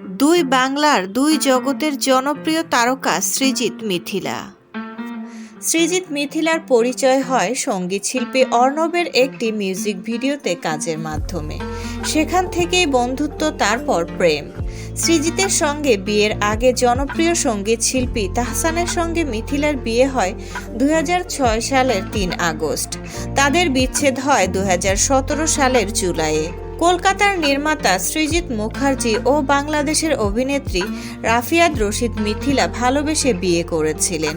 দুই বাংলার দুই জগতের জনপ্রিয় তারকা সৃজিত মিথিলা। সৃজিত মিথিলার পরিচয় হয় সঙ্গীত শিল্পী অর্ণবের একটি মিউজিক ভিডিওতে কাজের মাধ্যমে। সেখান থেকেই বন্ধুত্ব, তারপর প্রেম। সৃজিতের সঙ্গে বিয়ের আগে জনপ্রিয় সঙ্গীত শিল্পী তাহসানের সঙ্গে মিথিলার বিয়ে হয় 2006 সালের 3 আগস্ট। তাদের বিচ্ছেদ হয় 2017 সালের জুলাইয়ে। কলকাতার নির্মাতা সৃজিত মুখার্জি ও বাংলাদেশের অভিনেত্রী রাফিয়াত রশিদ মিথিলা ভালোবেসে বিয়ে করেছিলেন,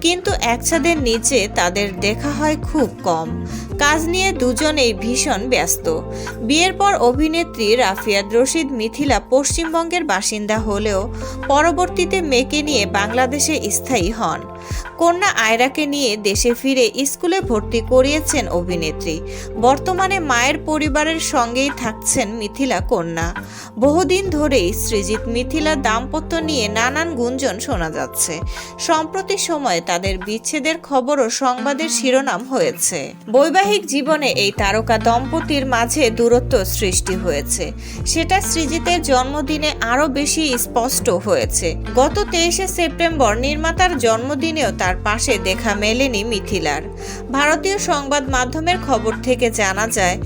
কিন্তু এক ছাদের নিচে তাদের দেখা হয় খুব কম। কাজ নিয়ে দুজনেই ভীষণ ব্যস্ত। বিয়ের পর অভিনেত্রী রাফিয়াত রশিদ মিথিলা পশ্চিমবঙ্গের বাসিন্দা হলেও পরবর্তীতে মেয়েকে নিয়ে বাংলাদেশে স্থায়ী হন। কন্যা আয়রাকে নিয়ে দেশে ফিরে স্কুলে ভর্তি করিয়েছেন অভিনেত্রী। বর্তমানে মায়ের পরিবারের সঙ্গেই থাকছেন মিথিলা কন্যা। বহুদিন ধরেই সৃজিত মিথিলা দাম্পত্য নিয়ে নানান গুঞ্জন শোনা যাচ্ছে। সম্প্রতি সময়ে তাদের বিচ্ছেদের খবরও সংবাদের শিরোনাম হয়েছে। বৈবাহিক জীবনে এই তারকা দম্পতির মাঝে দূরত্ব সৃষ্টি হয়েছে, সেটা সৃজিতের জন্মদিনে আরও বেশি স্পষ্ট হয়েছে। গত 23 সেপ্টেম্বর নির্মাতার জন্মদিনেও তার পাশে দেখা মেলেনি মিথিলার। ভারতীয় সংবাদ মাধ্যমের খবর থেকে জানা যায়,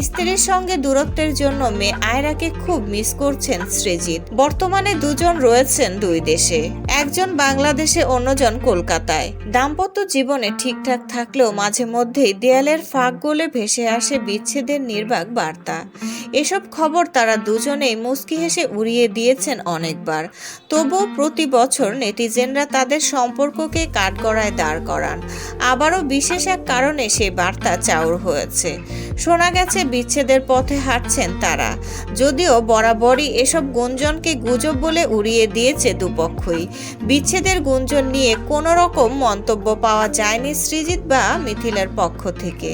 স্ত্রীর সঙ্গে দূরত্বের জন্য মেয়ে আয়রাকে খুব মিস করছেন সৃজিত। বর্তমানে দুজন রয়েছেন দুই দেশে, একজন বাংলাদেশে, অন্যজন কলকাতায়। দাম্পত্য জীবনে ঠিকঠাক থাকলেও মাঝে মধ্যেই দেয়ালের ফাঁক গলে ভেসে আসে বিচ্ছেদের নির্বাক বার্তা। এসব খবর তারা দুজনেই মুচকি হেসে উড়িয়ে দিয়েছেন অনেকবার। তবুও প্রতি বছর নেটিজেনরা তাদের সম্পর্ককে কাঠগড়ায় দাঁড় করান। আবারও বিশেষ এক কারণে সেই বার্তা চাউর হয়েছে। শোনা গেছে বিচ্ছেদের পথে হাঁটছেন তারা, যদিও বরাবরই এসব গুঞ্জনকে গুজব বলে উড়িয়ে দিয়েছে দুপক্ষই। বিচ্ছেদের গুঞ্জন নিয়ে কোনো রকম মন্তব্য পাওয়া যায়নি সৃজিত বা মিথিলার পক্ষ থেকে।